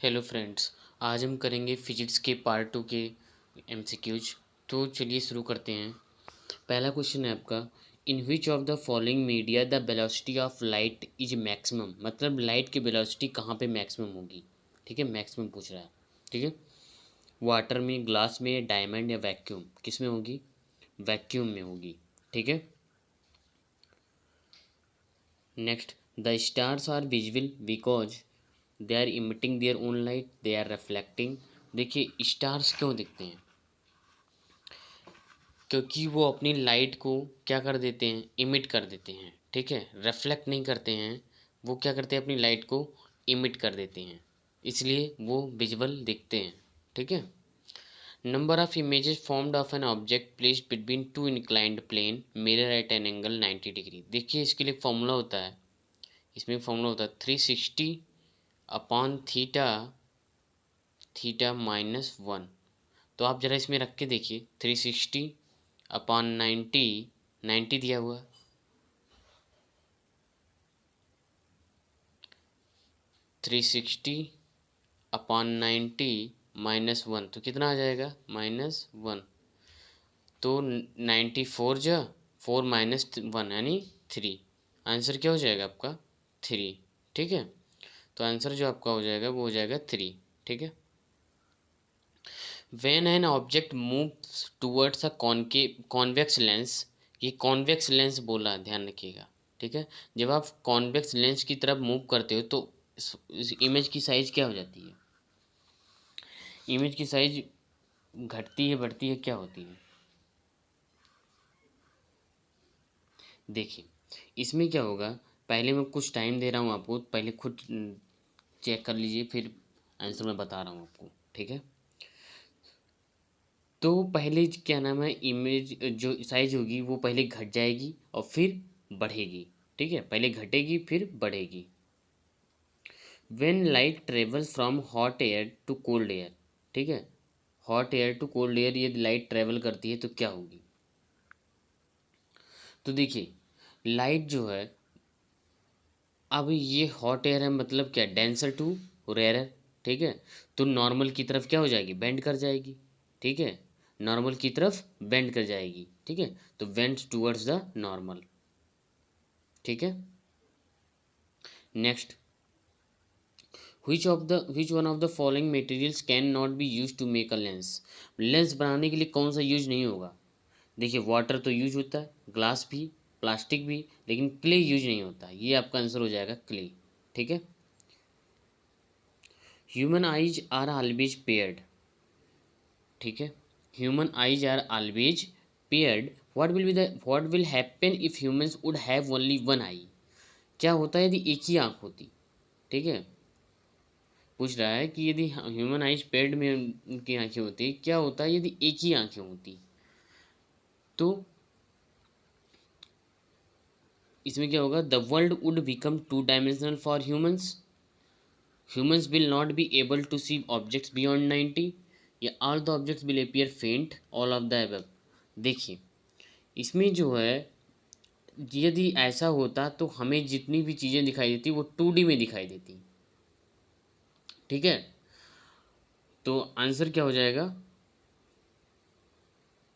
Hello friends. आज हम करेंगे फिजिक्स के पार्ट 2 के एमसीक्यूज। तो चलिए शुरू करते हैं। पहला क्वेश्चन है आपका, in which of the following media the velocity of light is maximum. मतलब लाइट की वेलोसिटी कहाँ पे मैक्सिमम होगी। ठीक है, मैक्सिमम पूछ रहा है। ठीक है, वाटर में, ग्लास में, डायमंड या वैक्यूम, किस में होगी? वैक्यूम में होगी। ठीक है, next, the stars are visible because they are emitting their own light, they are reflecting. देखिए स्टार्स क्यों दिखते हैं? क्योंकि वो अपनी लाइट को क्या कर देते हैं, इमिट कर देते हैं। ठीक है, रिफ्लेक्ट नहीं करते हैं, वो क्या करते हैं, अपनी लाइट को इमिट कर देते हैं, इसलिए वो विजिबल दिखते हैं। ठीक है, number of images formed of an object placed between two inclined plane mirror at an angle 90 degree. देखिए इसके लिए फॉर्मूला होता है, इसमें फॉर्मूला होता है 360 अपॉन थीटा, थीटा माइनस 1। तो आप जरा इसमें रख के देखिए, 360 अपॉन 90, 90 दिया हुआ, 360 अपॉन 90 माइनस 1, तो कितना आ जाएगा? -1। तो 94 जा 4 माइनस 1 यानी 3। आंसर क्या हो जाएगा आपका? 3। ठीक है, तो आंसर जो आपका हो जाएगा वो हो जाएगा 3। ठीक है, when an object moves towards a convex lens, ये कॉन्वेक्स लेंस बोला, ध्यान रखिएगा। ठीक है, जब आप कॉन्वेक्स लेंस की तरफ मूव करते हो तो इस इमेज की साइज क्या हो जाती है? इमेज की साइज घटती है, बढ़ती है, क्या होती है? देखिए इसमें क्या होगा, पहले मैं कुछ टाइम दे रहा हूँ आपको, पहले खुद चेक कर लीजिए, फिर आंसर मैं बता रहा हूँ आपको। ठीक है, तो पहले क्या नाम है, इमेज जो साइज होगी वो पहले घट जाएगी और फिर बढ़ेगी। ठीक है, पहले घटेगी फिर बढ़ेगी। When light travels from hot air to cold air, ठीक है, hot air to cold air ये लाइट ट्रेवल करती है तो क्या होगी? तो देखिए लाइट जो है, अब ये हॉट एयर है, मतलब क्या, डेंसर टू रेयर। ठीक है, तो नॉर्मल की तरफ क्या हो जाएगी, बेंड कर जाएगी। ठीक है, नॉर्मल की तरफ बेंड कर जाएगी। ठीक है, तो बेंड टूवर्ड्स द नॉर्मल। ठीक है, next, which one of the following materials can not be use to make a lens. Lens बनाने के लिए कौन सा यूज नहीं होगा? देखिए वाटर तो यूज होता है, ग्लास भी, प्लास्टिक भी, लेकिन क्ले यूज नहीं होता। ये आपका आंसर हो जाएगा, क्ले। ठीक है, human eyes are always paired. ठीक है, human eyes are always paired, what will happen if humans would have only one eye. क्या होता है यदि एक ही आंख होती? ठीक है, पूछ रहा है कि यदि ह्यूमन आइज पेयर्ड में उनकी आंखें होती, क्या होता है यदि एक ही आंखें होती? तो इसमें क्या होगा, the world would become two dimensional for humans, humans will not be able to see objects beyond 90, या all the objects will appear faint, all of the above। देखिए इसमें जो है, यदि ऐसा होता तो हमें जितनी भी चीज़ें दिखाई देती वो 2D में दिखाई देती। ठीक है, तो आंसर क्या हो जाएगा,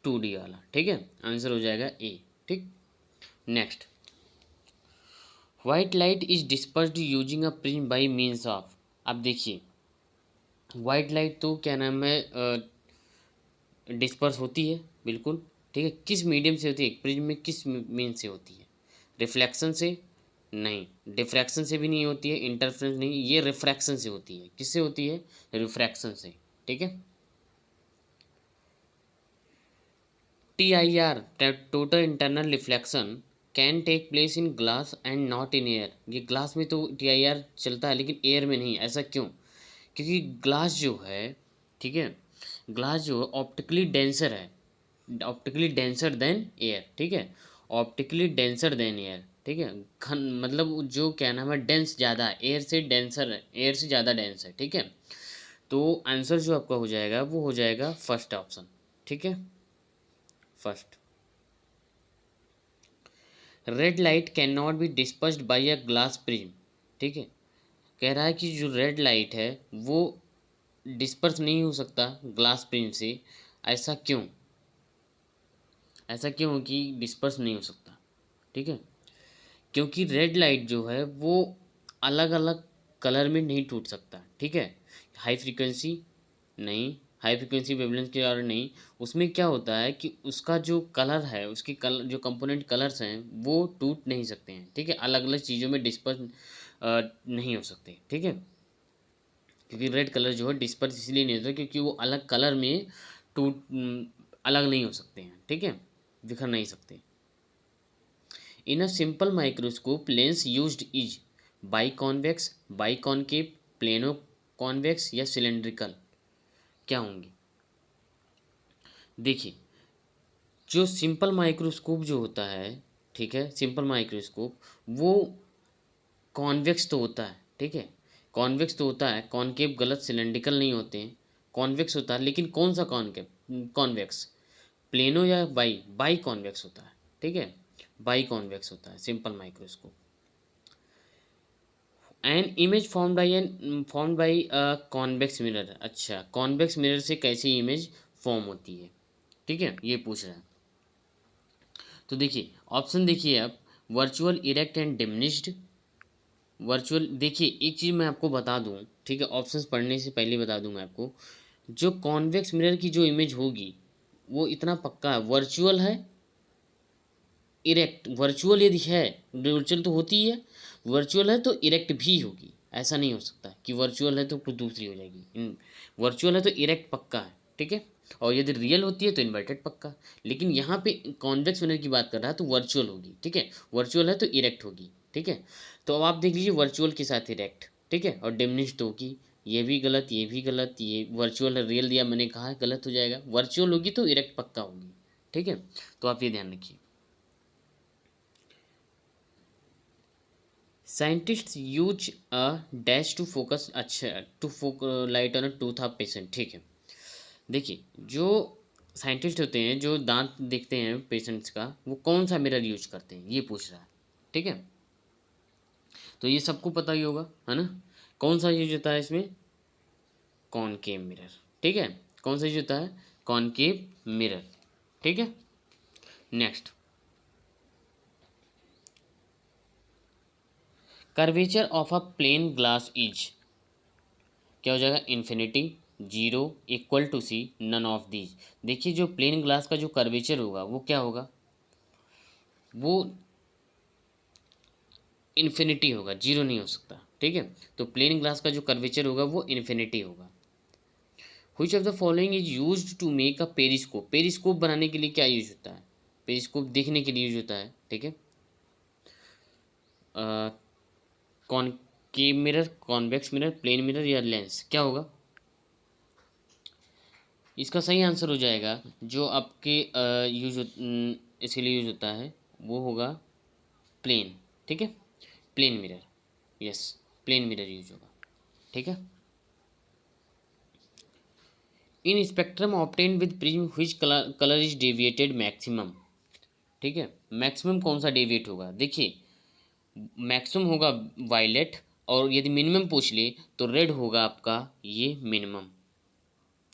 2D वाला। ठीक है, आंसर हो जाएगा ए। ठीक, next, white light is dispersed using a prism bye means of. अब देखिए व्हाइट लाइट तो क्या नाम है, डिस्पर्स होती है, बिल्कुल। ठीक है, किस मीडियम से होती है, प्रिज्म में किस मीन से होती है? रिफ्लेक्शन से? नहीं, डिफ्रैक्शन से भी नहीं होती है, इंटरफेरेंस नहीं, ये रिफ्रैक्शन से होती है। किससे होती है? रिफ्रैक्शन से। ठीक है, TIR, total internal reflection, can take place in glass and not in air. ये ग्लास में तो TIR चलता है लेकिन एयर में नहीं, ऐसा क्यों? क्योंकि ग्लास जो है, ठीक है, ग्लास जो ऑप्टिकली डेंसर है, ऑप्टिकली डेंसर देन एयर। ठीक है, ऑप्टिकली डेंसर देन एयर। ठीक है, घन मतलब जो क्या नाम है, डेंस ज़्यादा है, एयर से डेंसर है, एयर से ज़्यादा डेंस है। ठीक है, तो आंसर जो आपका हो जाएगा वो हो जाएगा फर्स्ट ऑप्शन। ठीक है, first, red light can not B dispersed by a glass prism. ठीक है, कह रहा है कि जो रेड लाइट है वो डिस्पर्स नहीं हो सकता ग्लास प्रिज्म से। ऐसा क्यों? ऐसा क्यों कि डिस्पर्स नहीं हो सकता? ठीक है, क्योंकि रेड लाइट जो है वो अलग अलग कलर में नहीं टूट सकता। ठीक है, हाई फ्रीक्वेंसी नहीं, हाई फ्रीक्वेंसी वेवलेंथ के कारण नहीं। उसमें क्या होता है कि उसका जो कलर है, उसके कलर जो कंपोनेंट कलर्स हैं वो टूट नहीं सकते हैं। ठीक है, अलग अलग चीज़ों में डिस्पर्स नहीं हो सकते। ठीक है, क्योंकि रेड कलर जो है डिस्पर्स इसलिए नहीं होता क्योंकि वो अलग कलर में टूट अलग नहीं हो सकते हैं। ठीक है, बिखर नहीं सकते। In a simple microscope lens used is biconvex, biconcave, plano convex या सिलेंड्रिकल, क्या होंगे? देखिए, जो सिंपल माइक्रोस्कोप जो होता है, ठीक है, सिंपल माइक्रोस्कोप वो कॉन्वेक्स तो होता है। ठीक है, कॉन्वेक्स तो होता है, कॉनकेव गलत, सिलेंड्रिकल नहीं होते हैं, कॉन्वेक्स होता है। लेकिन कौन सा कॉनकेव कॉन्वेक्स, प्लेनो या बाई? बाई कॉन्वेक्स होता है। ठीक है, बाई कॉन्वेक्स होता है simple microscope. An image formed by a convex mirror. अच्छा, कॉन्वेक्स मिरर से कैसी इमेज फॉर्म होती है? ठीक है, ये पूछ रहा है। तो देखिए ऑप्शन देखिए आप, virtual, erect and diminished. Virtual, देखिए एक चीज़ मैं आपको बता दूं, ठीक है, ऑप्शंस पढ़ने से पहले बता दूं मैं आपको, जो कॉन्वेक्स मिरर की जो इमेज होगी वो इतना पक्का है, वर्चुअल है, इरेक्ट। वर्चुअल यदि है, वर्चुअल तो होती ही है, वर्चुअल है तो इरेक्ट भी होगी। ऐसा नहीं हो सकता कि वर्चुअल है तो कुछ दूसरी हो जाएगी। वर्चुअल है तो इरेक्ट पक्का है। ठीक है, और यदि रियल होती है तो इन्वर्टेड पक्का। लेकिन यहाँ पे कॉन्वेक्स मिरर की बात कर रहा है तो वर्चुअल होगी। ठीक है, वर्चुअल है तो इरेक्ट होगी। ठीक है, तो अब आप देख लीजिए वर्चुअल के साथ इरेक्ट। ठीक है, और डिमिनिश्ड होगी, ये भी गलत, ये भी गलत, ये वर्चुअल है, रियल दिया मैंने कहा है गलत हो जाएगा। वर्चुअल होगी तो इरेक्ट पक्का होगी। ठीक है, तो आप ये ध्यान रखिए। Scientist use a dash to focus, अच्छा, to light on a tooth of patient. ठीक है, देखिए जो साइंटिस्ट होते हैं जो दांत देखते हैं पेशेंट्स का, वो कौन सा मिरर यूज करते हैं ये पूछ रहा है। ठीक है, तो ये सबको पता ही होगा, है ना? कौन सा यूज होता है इसमें? Concave mirror. ठीक है, कौन सा यूज होता है? Concave mirror. ठीक है, next, curvature of a plane glass is, क्या हो जाएगा? Infinity, zero, equal to C, none of these. देखिए जो प्लेन ग्लास का जो कर्वेचर होगा वो क्या होगा? वो इन्फिनिटी होगा, जीरो नहीं हो सकता। ठीक है, तो प्लेन ग्लास का जो कर्वेचर होगा वो इन्फिनिटी होगा। Which of the following is used to make a periscope? Periscope बनाने के लिए क्या यूज होता है? पेरिस्कोप देखने के लिए यूज होता है। ठीक है, concave mirror, convex mirror, plane mirror या लेंस, क्या होगा? इसका सही आंसर हो जाएगा जो आपके यूज इसके लिए यूज होता है वो होगा प्लेन। ठीक है, plane mirror, yes, plane mirror use होगा। ठीक है, in spectrum obtain with prism which colour is deviated maximum? ठीक है, मैक्सिमम कौन सा डेविएट होगा? देखिए मैक्सिमम होगा वायलेट, और यदि मिनिमम पूछ ले तो रेड होगा आपका ये मिनिमम।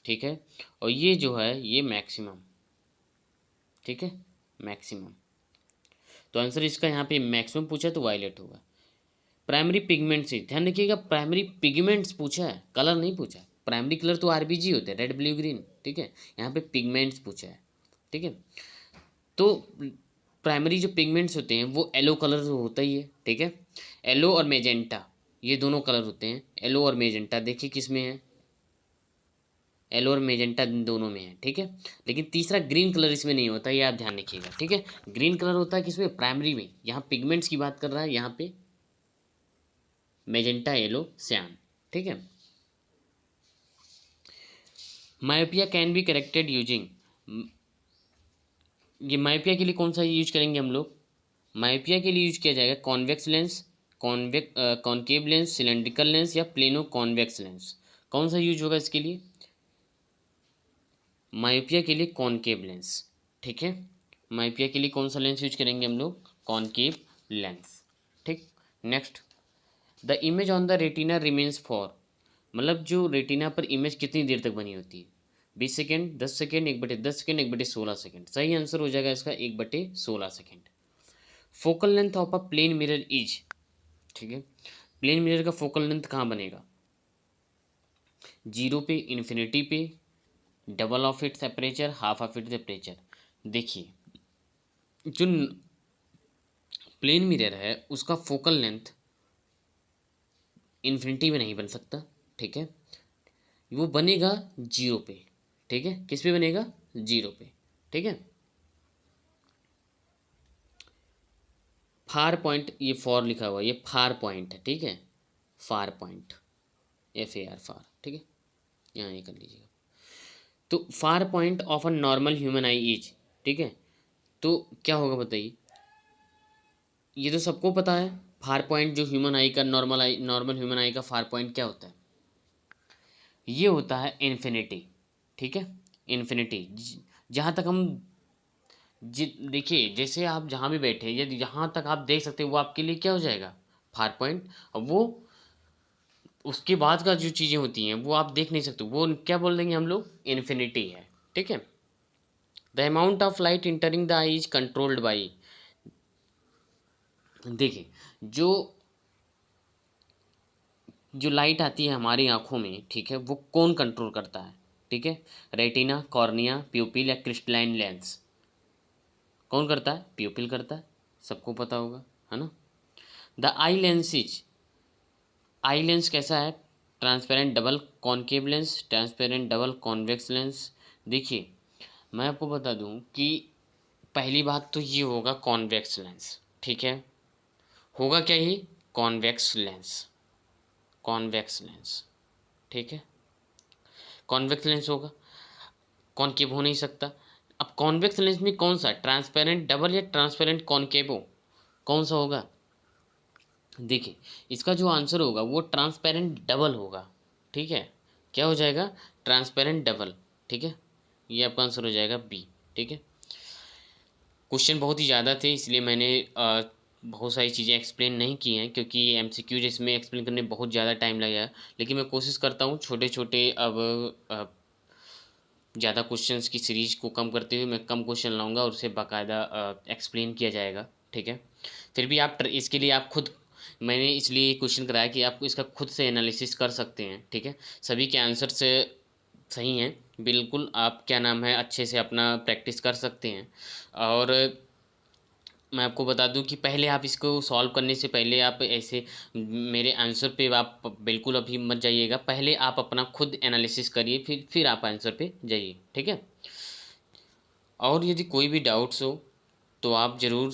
ठीक है, और ये जो है ये मैक्सिमम। ठीक है, मैक्सिमम, तो आंसर इसका यहाँ पे मैक्सिमम पूछा है तो वायलेट होगा। प्राइमरी पिगमेंट से ध्यान रखिएगा, प्राइमरी पिगमेंट्स पूछा है, कलर नहीं पूछा है। प्राइमरी कलर तो आरबीजी होते हैं, रेड ब्लू ग्रीन। ठीक है, यहाँ पे पिगमेंट्स पूछा है। ठीक है, तो प्राइमरी जो पिगमेंट्स होते हैं वो येलो कलर तो होता ही है। ठीक है, येलो और मेजेंटा, ये दोनों कलर होते हैं, येलो और मेजेंटा। देखिए किस में है? येलो और मेजेंटा दोनों में है। ठीक है, लेकिन तीसरा ग्रीन कलर इसमें नहीं होता, ये आप ध्यान रखिएगा। ठीक है, ग्रीन कलर होता है किसमें? प्राइमरी में। यहाँ पिगमेंट्स की बात कर रहा है, यहाँ पे मेजेंटा, येलो, श्याम। ठीक है, myopia can be corrected using, ये मायोपिया के लिए कौन सा यूज करेंगे हम लोग? मायोपिया के लिए यूज किया जाएगा convex lens, concave lens, cylindrical lens या प्लेनो कॉन्वेक्स लेंस। कौन सा यूज होगा इसके लिए? मायोपिया के लिए कॉनकेव लेंस। ठीक है, मायोपिया के लिए कौन सा लेंस यूज करेंगे हम लोग? Concave lens. ठीक, next, the image on the retina remains for, मतलब जो रेटिना पर इमेज कितनी देर तक बनी होती है, 20 सेकेंड, 10 सेकेंड, 1/10 सेकेंड, 1/16 सेकेंड। सही आंसर हो जाएगा इसका 1/16 सेकेंड। Focal length of a plane mirror is, ठीक है, प्लेन मिरर का फोकल लेंथ कहाँ बनेगा, 0 पे, इन्फिनिटी पे, double of its aperture, half of its aperture. देखिए जो प्लेन मिरर है उसका फोकल लेंथ इन्फिनिटी में नहीं बन सकता, ठीक है, वो बनेगा 0 पे, ठीक है, किस पे बनेगा, 0 पे, ठीक है। फार पॉइंट, ये फॉर लिखा हुआ, ये फार पॉइंट है, ठीक है, फार पॉइंट, FAR फार, ठीक है, यहाँ ये कर लीजिएगा। तो far point of a normal human I is, ठीक है, तो क्या होगा बताइए, ये तो सबको पता है, फार पॉइंट जो ह्यूमन आई का नॉर्मल ह्यूमन आई का फार पॉइंट क्या होता है, ये होता है इन्फिनिटी, ठीक है, इन्फिनिटी। जहाँ तक हम देखिए, जैसे आप जहाँ भी बैठे यदि जहाँ तक आप देख सकते हैं वो आपके लिए क्या हो जाएगा, फार पॉइंट। और वो उसके बाद का जो चीज़ें होती हैं वो आप देख नहीं सकते, वो क्या बोल देंगे हम लोग, इन्फिनिटी है, ठीक है। The amount of light entering the eye is controlled by, देखिए जो जो लाइट आती है हमारी आंखों में, ठीक है, वो कौन कंट्रोल करता है, ठीक है, रेटिना, कॉर्निया, प्यूपिल या क्रिस्टलाइन लेंस, कौन करता है, प्यूपिल करता है, सबको पता होगा, है ना। The eye lens is, eye lens कैसा है, transparent double concave lens, transparent double convex lens. देखिए मैं आपको बता दूं कि पहली बात तो ये होगा कॉन्वेक्स लेंस, ठीक है, होगा क्या ये, कॉन्वेक्स लेंस, कॉन्वेक्स लेंस, ठीक है, कॉन्वेक्स लेंस होगा, कॉनकेव हो नहीं सकता। अब कॉन्वेक्स लेंस में कौन सा, ट्रांसपेरेंट डबल या ट्रांसपेरेंट कॉनकेव, कौन सा होगा, देखिए इसका जो आंसर होगा वो ट्रांसपेरेंट डबल होगा, ठीक है, क्या हो जाएगा, ट्रांसपेरेंट डबल, ठीक है, ये आपका आंसर हो जाएगा बी, ठीक है। क्वेश्चन बहुत ही ज़्यादा थे इसलिए मैंने बहुत सारी चीज़ें एक्सप्लेन नहीं की हैं, क्योंकि MCQ जिसमें एक्सप्लेन करने में बहुत ज़्यादा टाइम लगेगा, लेकिन मैं कोशिश करता हूँ छोटे छोटे अब ज़्यादा क्वेश्चंस की सीरीज को कम करते हुए मैं कम क्वेश्चन लाऊंगा और उसे बाकायदा एक्सप्लेन किया जाएगा, ठीक है। फिर भी आप इसके लिए आप खुद, मैंने इसलिए क्वेश्चन कराया कि आप इसका खुद से एनालिसिस कर सकते हैं, ठीक है, सभी के आंसर से सही हैं बिल्कुल, आप क्या नाम है अच्छे से अपना प्रैक्टिस कर सकते हैं। और मैं आपको बता दूं कि पहले आप इसको सॉल्व करने से पहले आप ऐसे मेरे आंसर पे आप बिल्कुल अभी मत जाइएगा, पहले आप अपना खुद एनालिसिस करिए, फिर आप आंसर पे जाइए, ठीक है। और यदि कोई भी डाउट्स हो तो आप ज़रूर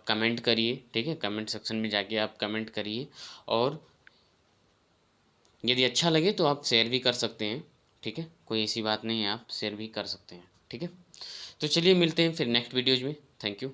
कमेंट करिए, ठीक है, कमेंट सेक्शन में जाके आप कमेंट करिए, और यदि अच्छा लगे तो आप शेयर भी कर सकते हैं, ठीक है, कोई ऐसी बात नहीं है, आप शेयर भी कर सकते हैं, ठीक है। तो चलिए मिलते हैं फिर नेक्स्ट वीडियोज़ में, थैंक यू।